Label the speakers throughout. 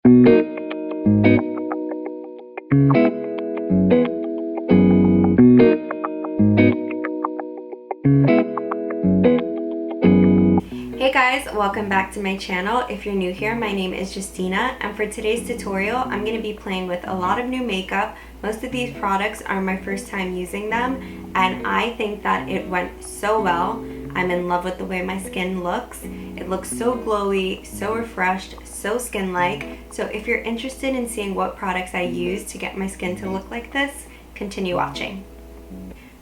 Speaker 1: Hey guys, welcome back to my channel. If you're new here, my name is Justina, and for today's tutorial, I'm going to be playing with a lot of new makeup. Most of these products are my first time using them, and I think that it went so well. I'm in love with the way my skin looks. It looks so glowy, so refreshed, so skin-like. So if you're interested in seeing what products I use to get my skin to look like this, continue watching.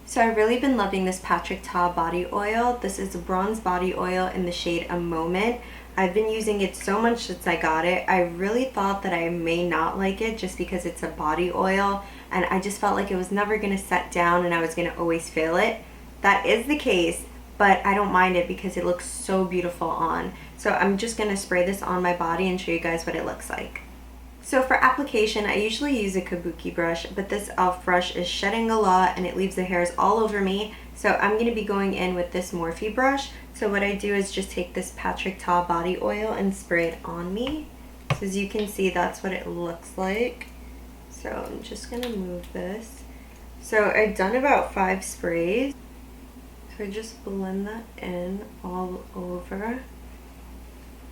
Speaker 1: So I've really been loving this Patrick Ta body oil. This is a bronze body oil in the shade A Moment. I've been using it so much since I got it. I really thought that I may not like it just because it's a body oil, and I just felt like it was never going to set down and I was going to always feel it. That is the case, but I don't mind it because it looks so beautiful on. So I'm just going to spray this on my body and show you guys what it looks like. So for application, I usually use a kabuki brush, but this e.l.f. brush is shedding a lot and it leaves the hairs all over me. So I'm going to be going in with this Morphe brush. So what I do is just take this Patrick Ta body oil and spray it on me. So as you can see, that's what it looks like. So I'm just going to move this. So I've done about 5 sprays. So I just blend that in all over.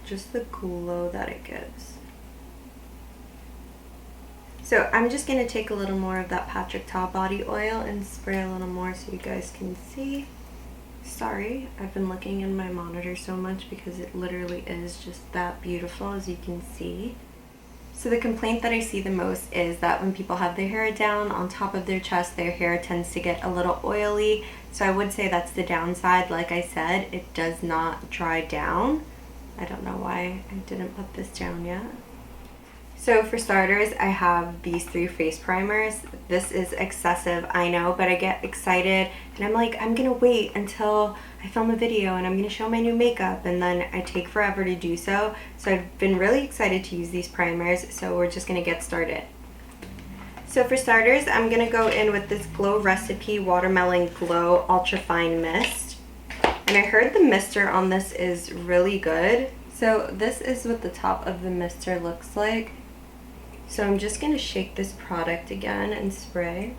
Speaker 1: Just the glow that it gives. So I'm just going to take a little more of that Patrick Ta body oil and spray a little more so you guys can see. Sorry, I've been looking in my monitor so much because it literally is just that beautiful, as you can see. So the complaint that I see the most is that when people have their hair down on top of their chest, their hair tends to get a little oily. So I would say that's the downside. Like I said, it does not dry down. I don't know why I didn't put this down yet. So for starters, I have these 3 face primers. This is excessive, I know, but I get excited and I'm like, I'm gonna wait until I film a video and I'm gonna show my new makeup, and then I take forever to do so. So I've been really excited to use these primers, so we're just gonna get started. So for starters, I'm gonna go in with this Glow Recipe Watermelon Glow Ultra Fine Mist. And I heard the mister on this is really good. So this is what the top of the mister looks like. So I'm just going to shake this product again and spray.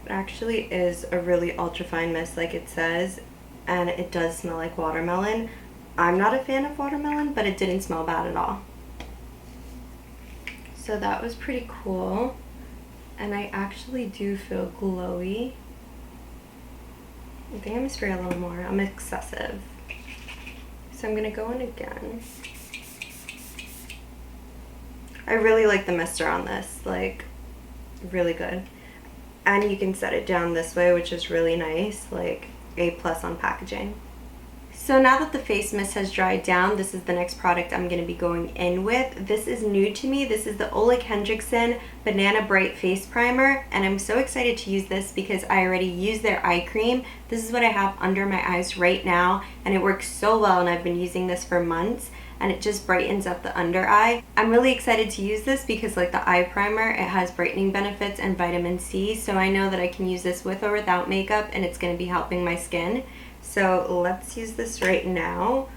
Speaker 1: It actually is a really ultra fine mist like it says, and it does smell like watermelon. I'm not a fan of watermelon, but it didn't smell bad at all. So that was pretty cool, and I actually do feel glowy. I think I'm going to spray a little more. I'm excessive. So I'm going to go in again. I really like the mister on this, like, really good. And you can set it down this way, which is really nice, like A+ on packaging. So now that the face mist has dried down, this is the next product I'm going to be going in with. This is new to me. This is the Ole Henriksen Banana Bright Face Primer, and I'm so excited to use this because I already used their eye cream. This is what I have under my eyes right now, and it works so well, and I've been using this for months, and it just brightens up the under eye. I'm really excited to use this because, like the eye primer, it has brightening benefits and vitamin C, so I know that I can use this with or without makeup, and it's going to be helping my skin. So let's use this right now.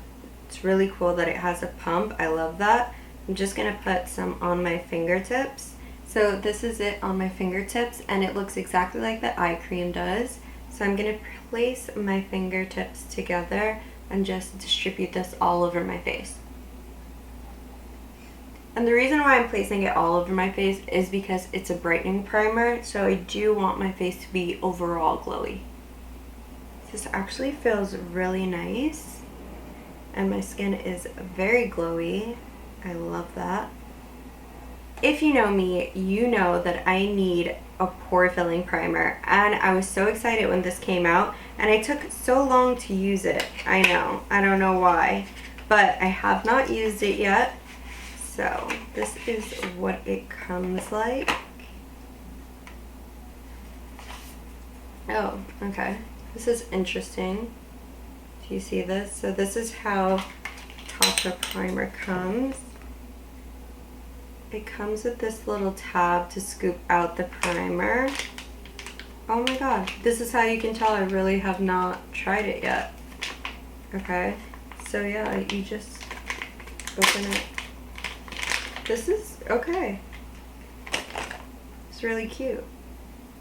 Speaker 1: It's really cool that it has a pump. I love that. I'm just going to put some on my fingertips. So this is it on my fingertips, and it looks exactly like the eye cream does. So I'm going to place my fingertips together and just distribute this all over my face. And the reason why I'm placing it all over my face is because it's a brightening primer, so I do want my face to be overall glowy. This actually feels really nice, and my skin is very glowy. I love that. If you know me, you know that I need a pore filling primer, and I was so excited when this came out, and I took so long to use it. I know, I don't know why, but I have not used it yet. So this is what it comes like. Oh, okay. This is interesting. Do you see this? So this is how Tatcha primer comes. It comes with this little tab to scoop out the primer. Oh my god. This is how you can tell I really have not tried it yet. Okay. So yeah, you just open it. This is okay. It's really cute.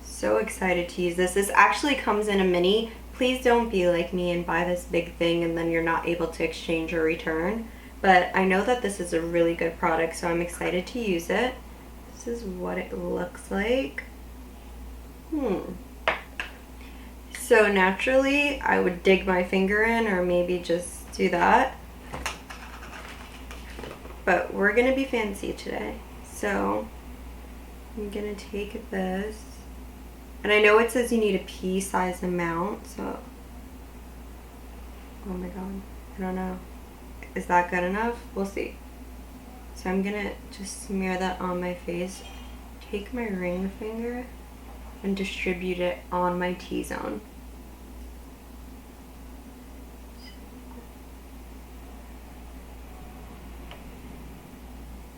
Speaker 1: So excited to use this. This actually comes in a mini. Please don't be like me and buy this big thing and then you're not able to exchange or return. But I know that this is a really good product, so I'm excited to use it. This is what it looks like. So naturally, I would dig my finger in or maybe just do that. But we're gonna be fancy today. So I'm gonna take this. And I know it says you need a pea-sized amount, so. Oh my god, I don't know. Is that good enough? We'll see. So I'm gonna just smear that on my face. Take my ring finger and distribute it on my T-zone.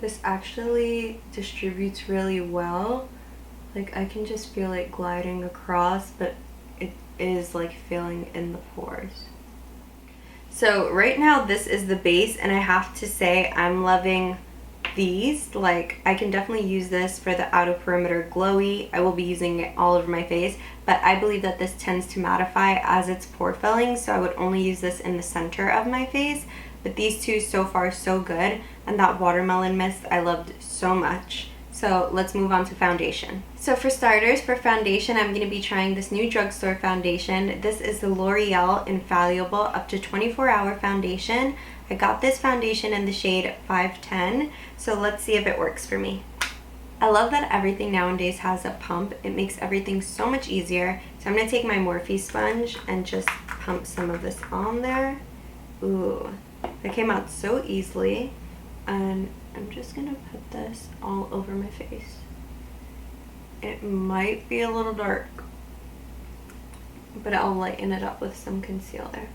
Speaker 1: This actually distributes really well. Like I can just feel it gliding across, but it is like filling in the pores. So right now this is the base, and I have to say I'm loving these. Like I can definitely use this for the outer perimeter glowy. I will be using it all over my face, but I believe that this tends to mattify as it's pore filling, so I would only use this in the center of my face. But these two so far so good, and that watermelon mist I loved so much. So let's move on to foundation. So for starters, for foundation, I'm going to be trying this new drugstore foundation. This is the L'Oreal Infallible Up to 24-Hour Foundation. I got this foundation in the shade 510, so let's see if it works for me. I love that everything nowadays has a pump. It makes everything so much easier. So I'm going to take my Morphe sponge and just pump some of this on there. Ooh, that came out so easily. And I'm just gonna put this all over my face. It might be a little dark, but I'll lighten it up with some concealer.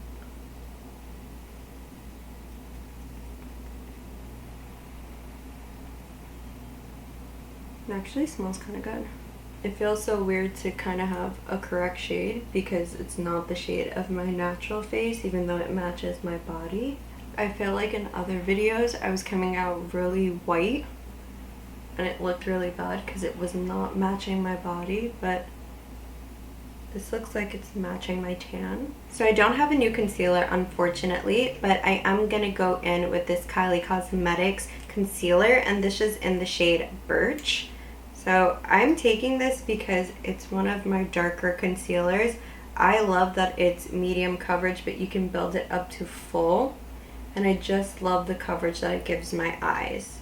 Speaker 1: It actually smells kind of good. It feels so weird to kind of have a correct shade because it's not the shade of my natural face, even though it matches my body. I feel like in other videos I was coming out really white and it looked really bad because it was not matching my body, but this looks like it's matching my tan. So I don't have a new concealer unfortunately, but I am gonna go in with this Kylie Cosmetics concealer, and this is in the shade Birch. So I'm taking this because it's one of my darker concealers. I love that it's medium coverage, but you can build it up to full. And I just love the coverage that it gives my eyes.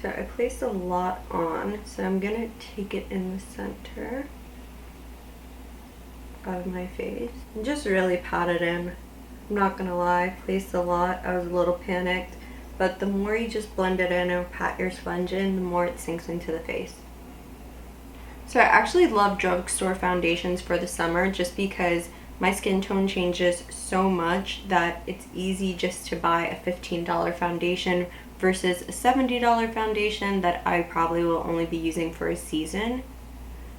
Speaker 1: So I placed a lot on, so I'm gonna take it in the center of my face and just really pat it in. I'm not gonna lie, I placed a lot. I was a little panicked, but the more you just blend it in or pat your sponge in, the more it sinks into the face. So I actually love drugstore foundations for the summer just because my skin tone changes so much that it's easy just to buy a $15 foundation versus a $70 foundation that I probably will only be using for a season.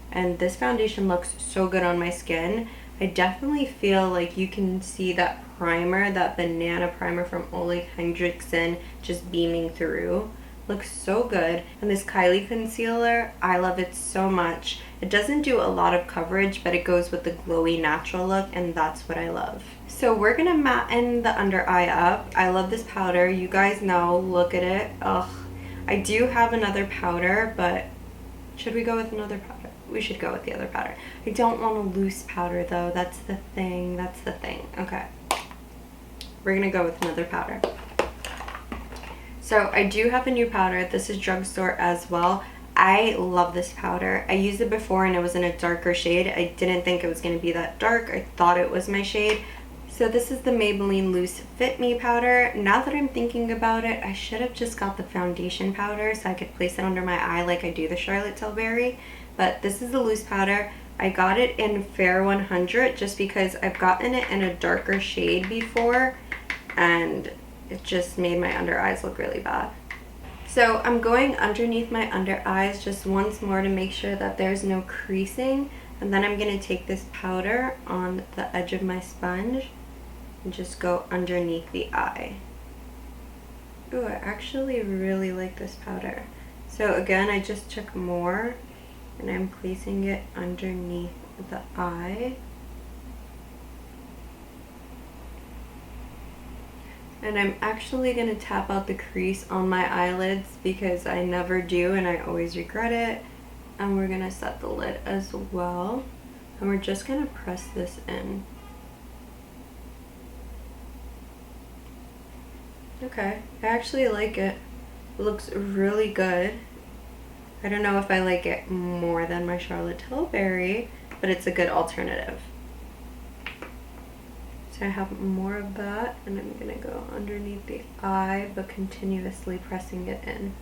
Speaker 1: And this foundation looks so good on my skin. I definitely feel like you can see that primer, that banana primer from Ole Henriksen just beaming through. Looks so good. And this Kylie concealer, I love it so much. It doesn't do a lot of coverage, but it goes with the glowy natural look, and that's what I love. So we're gonna matten the under eye up. I love this powder. You guys know, look at it. Ugh. I do have another powder, but should we go with another powder? We should go with the other powder. I don't want a loose powder though. That's the thing. That's the thing. Okay. We're gonna go with another powder. So I do have a new powder. This is drugstore as well. I love this powder. I used it before and it was in a darker shade. I didn't think it was going to be that dark. I thought it was my shade. So this is the Maybelline Loose Fit Me powder. Now that I'm thinking about it, I should have just got the foundation powder so I could place it under my eye like I do the Charlotte Tilbury. But this is the loose powder. I got it in Fair 100 just because I've gotten it in a darker shade before and it just made my under eyes look really bad. So I'm going underneath my under eyes just once more to make sure that there's no creasing, and then I'm going to take this powder on the edge of my sponge and just go underneath the eye. Ooh, I actually really like this powder. So again, I just took more and I'm placing it underneath the eye. And I'm actually going to tap out the crease on my eyelids because I never do and I always regret it. And we're going to set the lid as well. And we're just going to press this in. Okay, I actually like it. It looks really good. I don't know if I like it more than my Charlotte Tilbury, but it's a good alternative. So I have more of that, and I'm gonna go underneath the eye, but continuously pressing it in.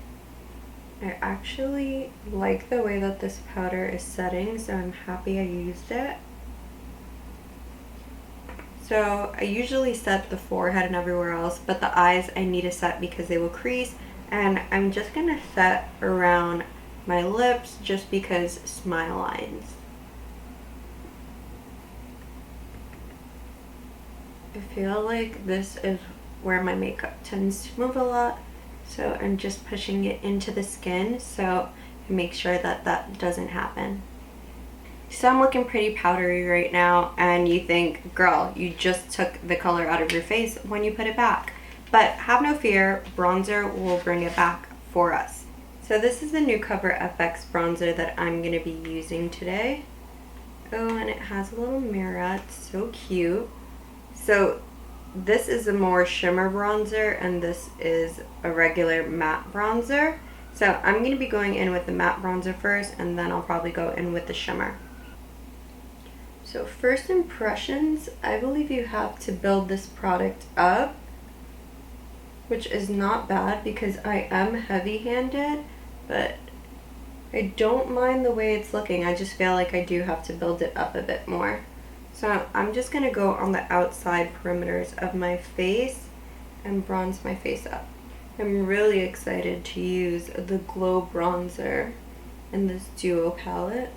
Speaker 1: I actually like the way that this powder is setting, so I'm happy I used it. So I usually set the forehead and everywhere else, but the eyes I need to set because they will crease, and I'm just gonna set around my lips just because smile lines. I feel like this is where my makeup tends to move a lot, so I'm just pushing it into the skin so I make sure that that doesn't happen. So I'm looking pretty powdery right now, and you think, girl, you just took the color out of your face when you put it back. But have no fear, bronzer will bring it back for us. So this is the new CoverFX bronzer that I'm going to be using today. Oh, and it has a little mirror. It's so cute. So this is a more shimmer bronzer, and this is a regular matte bronzer. So I'm going to be going in with the matte bronzer first, and then I'll probably go in with the shimmer. So first impressions, I believe you have to build this product up, which is not bad because I am heavy-handed, but I don't mind the way it's looking. I just feel like I do have to build it up a bit more. So I'm just going to go on the outside perimeters of my face and bronze my face up. I'm really excited to use the Glow Bronzer in this Duo palette.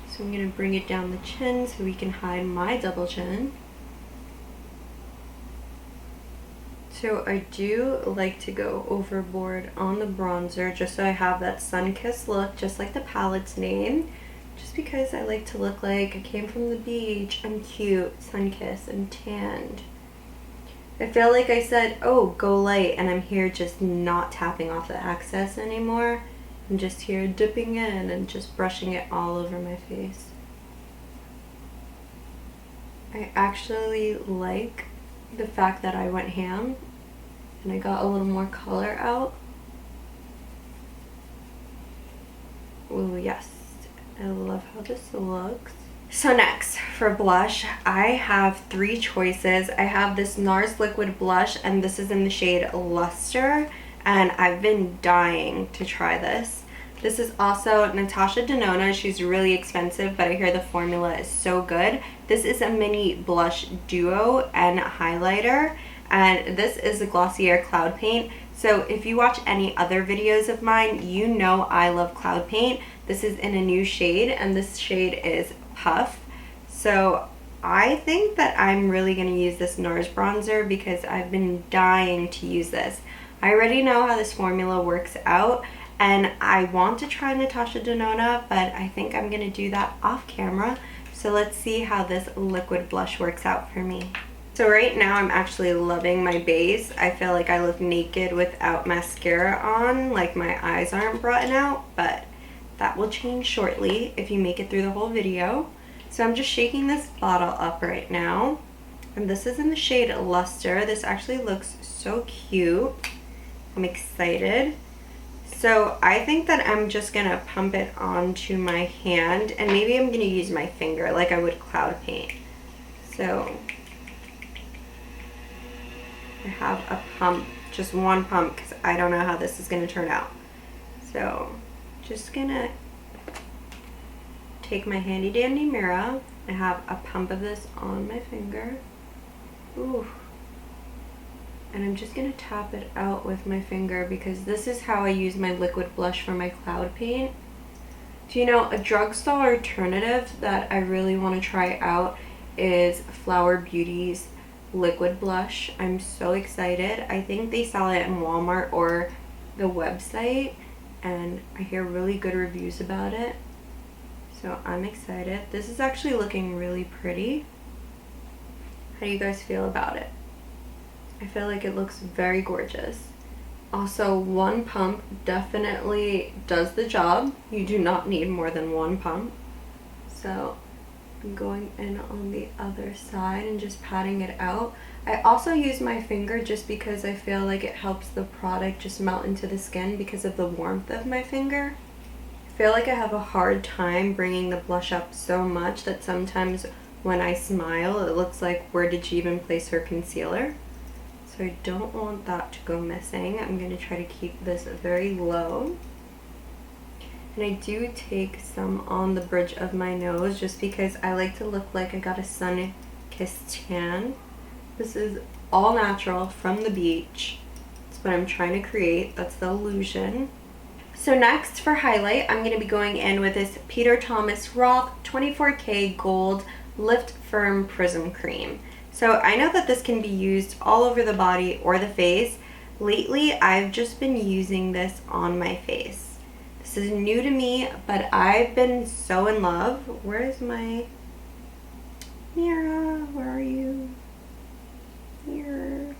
Speaker 1: So I'm going to bring it down the chin so we can hide my double chin. So I do like to go overboard on the bronzer just so I have that sun-kissed look, just like the palette's name. Just because I like to look like I came from the beach, I'm cute, sun-kissed, and tanned. I feel like I said, oh, go light, and I'm here just not tapping off the excess anymore. I'm just here dipping in and just brushing it all over my face. I actually like the fact that I went ham and I got a little more color out. Ooh, yes. I love how this looks. So next, for blush, I have 3 choices. I have this NARS liquid blush, and this is in the shade Luster, and I've been dying to try this. This is also Natasha Denona. She's really expensive, but I hear the formula is so good. This is a mini blush duo and highlighter, and this is a Glossier Cloud Paint. So if you watch any other videos of mine, you know I love cloud paint. This is in a new shade, and this shade is Puff. So I think that I'm really going to use this NARS bronzer because I've been dying to use this. I already know how this formula works out, and I want to try Natasha Denona, but I think I'm going to do that off camera. So let's see how this liquid blush works out for me. So right now I'm actually loving my base. I feel like I look naked without mascara on, like my eyes aren't brought out, but that will change shortly if you make it through the whole video. So I'm just shaking this bottle up right now, and this is in the shade Luster. This actually looks so cute. I'm excited. So I think that I'm just gonna pump it onto my hand, and maybe I'm gonna use my finger like I would cloud paint. So I have a pump, just one pump, because I don't know how this is going to turn out. So just gonna take my handy dandy mirror. I have a pump of this on my finger. Ooh. And I'm just gonna tap it out with my finger because this is how I use my liquid blush for my cloud paint. Do you know, a drugstore alternative that I really want to try out is Flower Beauty's liquid blush. I'm so excited. I think they sell it in Walmart or the website, and I hear really good reviews about it. So I'm excited. This is actually looking really pretty. How do you guys feel about it? I feel like it looks very gorgeous. Also, one pump definitely does the job. You do not need more than one pump. So I'm going in on the other side and just patting it out. I also use my finger just because I feel like it helps the product just melt into the skin because of the warmth of my finger. I feel like I have a hard time bringing the blush up so much that sometimes when I smile it looks like, where did she even place her concealer? So I don't want that to go missing. I'm going to try to keep this very low. And I do take some on the bridge of my nose just because I like to look like I got a sun-kissed tan. This is all natural from the beach. That's what I'm trying to create. That's the illusion. So next for highlight, I'm going to be going in with this Peter Thomas Roth 24K Gold Lift Firm Prism Cream. So I know that this can be used all over the body or the face. Lately, I've just been using this on my face. This is new to me, but I've been so in love. Where is my mirror? Where are you? Here.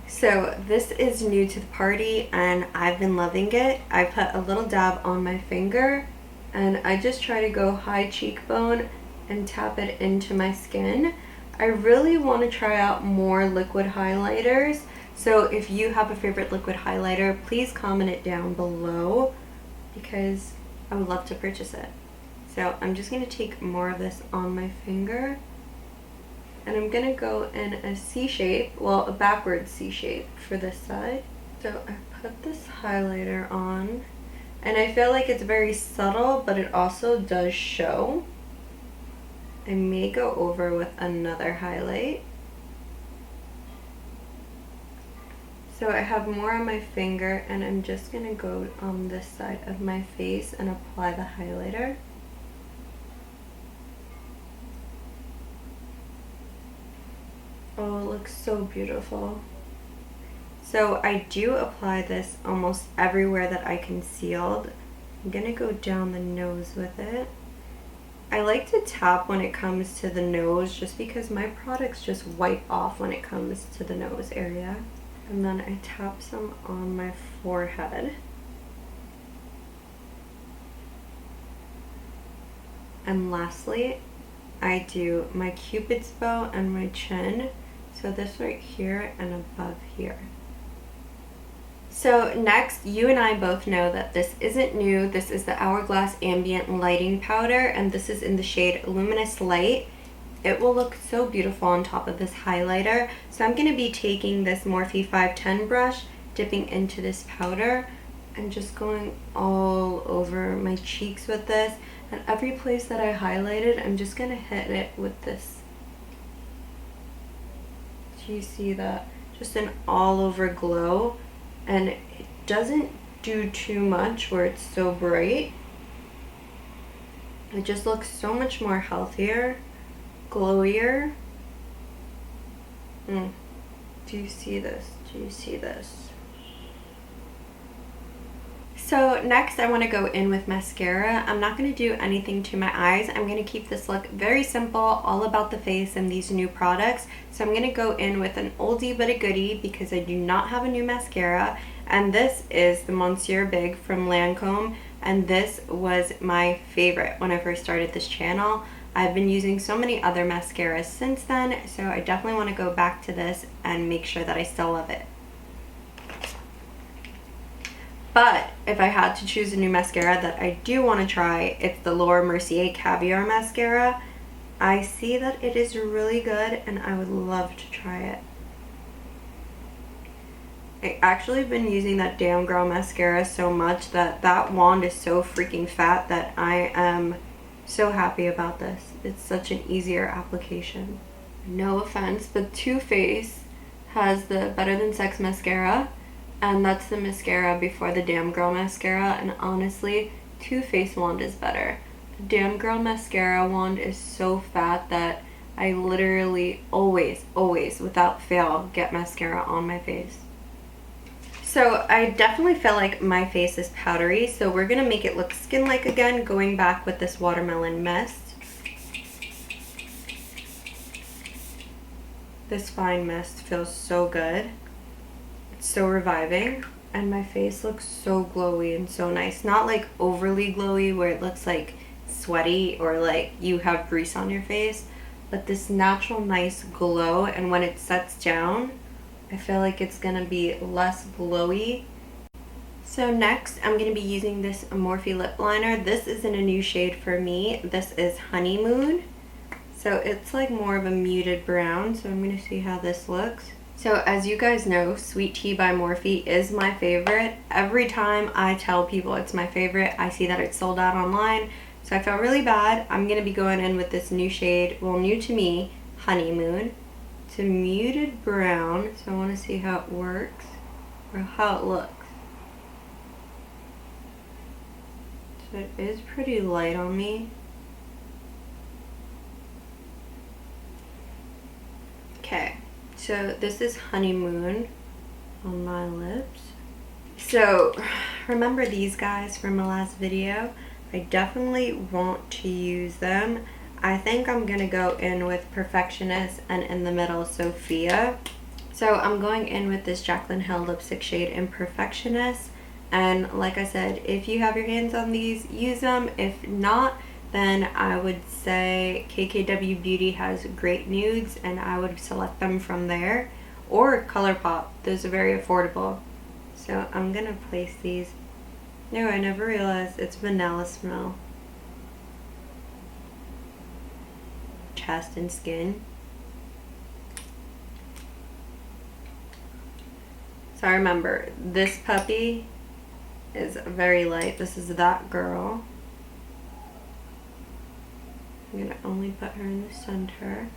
Speaker 1: So this is new to the party and I've been loving it. I put a little dab on my finger and I just try to go high cheekbone and tap it into my skin. I really want to try out more liquid highlighters, so if you have a favorite liquid highlighter, please comment it down below because I would love to purchase it. So I'm just going to take more of this on my finger and I'm going to go in a C shape, well, a backwards C shape for this side. So I put this highlighter on and I feel like it's very subtle, but it also does show. I may go over with another highlight. So I have more on my finger and I'm just going to go on this side of my face and apply the highlighter. Oh, it looks so beautiful. So I do apply this almost everywhere that I concealed. I'm going to go down the nose with it. I like to tap when it comes to the nose just because my products just wipe off when it comes to the nose area. And then I tap some on my forehead. And lastly, I do my Cupid's bow and my chin. So this right here and above here. So next, you and I both know that this isn't new. This is the Hourglass Ambient Lighting Powder, and this is in the shade Luminous Light. It will look so beautiful on top of this highlighter. So I'm going to be taking this Morphe 510 brush, dipping into this powder, and just going all over my cheeks with this. And every place that I highlighted, I'm just going to hit it with this. Do you see that? Just an all over glow. And it doesn't do too much where it's so bright. It just looks so much more healthier, glowier. Do you see this? Do you see this? So next I want to go in with mascara. I'm not going to do anything to my eyes. I'm going to keep this look very simple, all about the face and these new products. So I'm going to go in with an oldie but a goodie because I do not have a new mascara. And this is the Monsieur Big from Lancôme. And this was my favorite when I first started this channel. I've been using so many other mascaras since then. So I definitely want to go back to this and make sure that I still love it. But if I had to choose a new mascara that I do want to try, it's the Laura Mercier Caviar Mascara. I see that it is really good and I would love to try it. I actually been using that Damn Girl mascara so much that that wand is so freaking fat that I am so happy about this. It's such an easier application. No offense, but Too Faced has the Better Than Sex mascara. And that's the mascara before the Damn Girl mascara, and honestly, Too Faced wand is better. The Damn Girl mascara wand is so fat that I literally always, without fail, get mascara on my face. So I definitely feel like my face is powdery, so we're gonna make it look skin-like again, going back with this watermelon mist. This fine mist feels so good. It's so reviving, and my face looks so glowy and so nice. Not like overly glowy where it looks like sweaty or like you have grease on your face, but this natural nice glow, and when it sets down, I feel like it's gonna be less glowy. So next, I'm gonna be using this Morphe Lip Liner. This is in a new shade for me. This is Honeymoon. So it's like more of a muted brown, so I'm gonna see how this looks. So as you guys know, Sweet Tea by Morphe is my favorite. Every time I tell people it's my favorite, I see that it's sold out online. So I felt really bad. I'm gonna be going in with this new shade, well, new to me, Honeymoon. It's a muted brown, so I wanna see how it works, or how it looks. So it is pretty light on me. Okay, so this is Honeymoon on my lips. So remember these guys from my last video? I definitely want to use them. I think I'm gonna go in with Perfectionist and in the middle Sophia. So I'm going in with this Jaclyn Hill lipstick shade in Perfectionist, and like I said, if you have your hands on these, use them. If not, then I would say KKW Beauty has great nudes and I would select them from there, or ColourPop. Those are very affordable. So I'm gonna place these. No, I never realized it's vanilla smell. Chest and skin. So remember, this puppy is very light. This is That Girl. I'm gonna only put her in the center.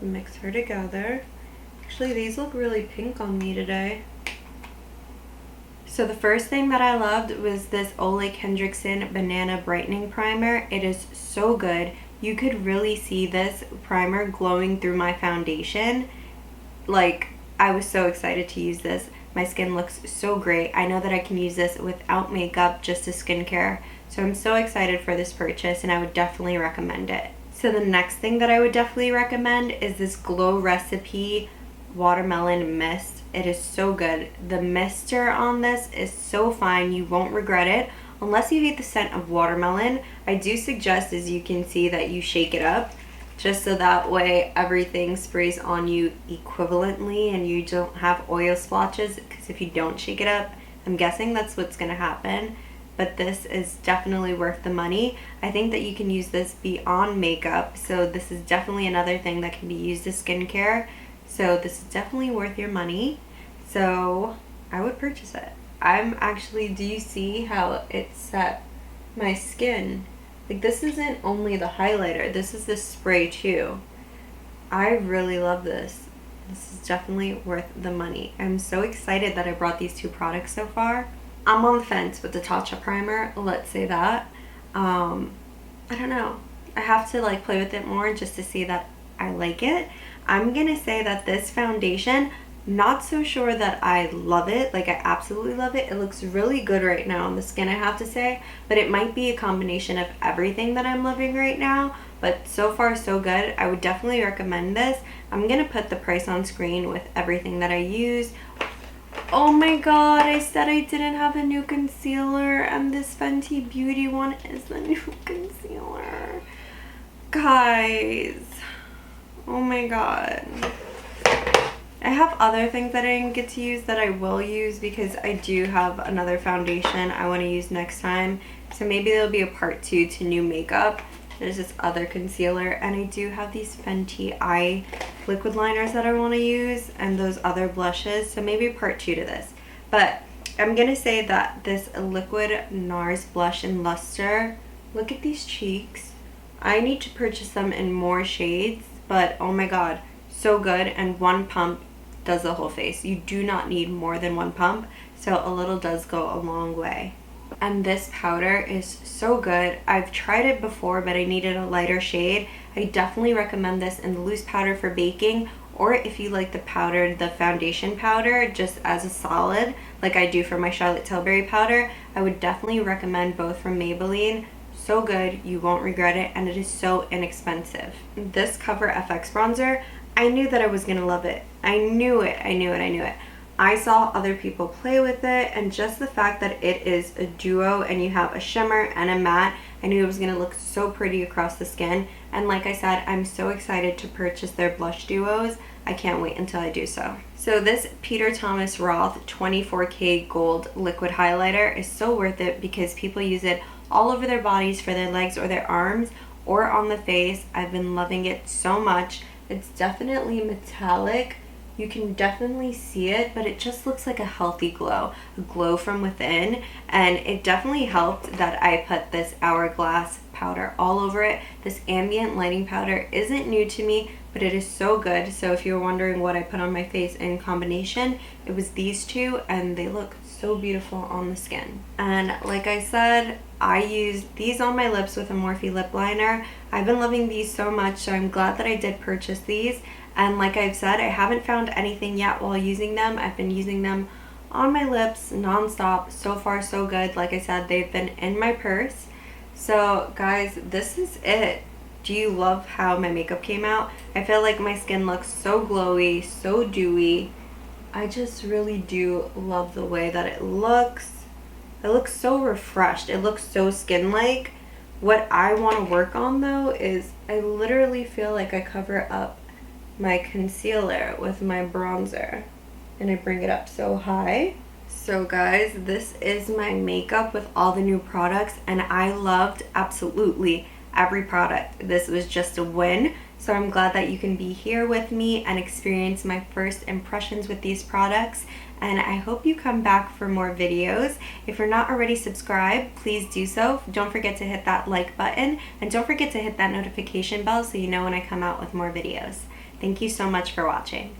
Speaker 1: Mix her together. Actually, these look really pink on me today. So the first thing that I loved was this Ole Kendrickson Banana Brightening Primer. It is so good. You could really see this primer glowing through my foundation. Like, I was so excited to use this. My skin looks so great. I know that I can use this without makeup, just as skincare. So I'm so excited for this purchase, and I would definitely recommend it. So the next thing that I would definitely recommend is this Glow Recipe Watermelon Mist. It is so good. The mister on this is so fine. You won't regret it. Unless you hate the scent of watermelon, I do suggest, as you can see, that you shake it up, just so that way everything sprays on you equivalently and you don't have oil splotches, because if you don't shake it up, I'm guessing that's what's going to happen. But this is definitely worth the money. I think that you can use this beyond makeup, so this is definitely another thing that can be used as skincare. So this is definitely worth your money. So I would purchase it. I'm actually, do you see how it set my skin? Like, this isn't only the highlighter, this is the spray too. I really love this. This is definitely worth the money. I'm so excited that I brought these two products so far. I'm on the fence with the Tatcha primer, let's say that. I don't know. I have to like play with it more just to see that I like it. I'm gonna say that this foundation, not so sure that I love it. Like, I absolutely love it. It looks really good right now on the skin, I have to say. But it might be a combination of everything that I'm loving right now. But so far, so good. I would definitely recommend this. I'm gonna put the price on screen with everything that I use. Oh my god, I said I didn't have a new concealer, and this Fenty Beauty one is the new concealer. Guys, oh my god. I have other things that I didn't get to use that I will use, because I do have another foundation I want to use next time. So maybe there'll be a part 2 to new makeup. There's this other concealer, and I do have these Fenty eye liquid liners that I want to use, and those other blushes. So maybe part 2 to this. But I'm going to say that this liquid NARS blush and luster, look at these cheeks. I need to purchase them in more shades, but oh my god, so good. And one pump does the whole face. You do not need more than one pump, so a little does go a long way. And this powder is so good. I've tried it before, but I needed a lighter shade. I definitely recommend this in the loose powder for baking, or if you like the powder, the foundation powder, just as a solid, like I do for my Charlotte Tilbury powder. I would definitely recommend both from Maybelline. So good, you won't regret it, and it is so inexpensive. This CoverFX bronzer, I knew that I was gonna love it. I knew it. I saw other people play with it, and just the fact that it is a duo and you have a shimmer and a matte, I knew it was gonna look so pretty across the skin. And like I said, I'm so excited to purchase their blush duos. I can't wait until I do so. So this Peter Thomas Roth 24K Gold Liquid Highlighter is so worth it because people use it all over their bodies for their legs or their arms or on the face. I've been loving it so much. It's definitely metallic. You can definitely see it, but it just looks like a healthy glow, a glow from within. And it definitely helped that I put this Hourglass powder all over it. This Ambient lighting powder isn't new to me, but it is so good. So if you're wondering what I put on my face in combination, it was these two, and they look so beautiful on the skin. And like I said, I used these on my lips with a Morphe Lip Liner. I've been loving these so much, so I'm glad that I did purchase these. And like I've said, I haven't found anything yet while using them. I've been using them on my lips non-stop. So far, so good. Like I said, they've been in my purse. So guys, this is it. Do you love how my makeup came out? I feel like my skin looks so glowy, so dewy. I just really do love the way that it looks. It looks so refreshed. It looks so skin-like. What I want to work on though is I literally feel like I cover up my concealer with my bronzer and I bring it up so high. So guys, this is my makeup with all the new products, and I loved absolutely every product. This was just a win. So I'm glad that you can be here with me and experience my first impressions with these products. And I hope you come back for more videos. If you're not already subscribed, please do so. Don't forget to hit that like button, and don't forget to hit that notification bell so you know when I come out with more videos. Thank you so much for watching.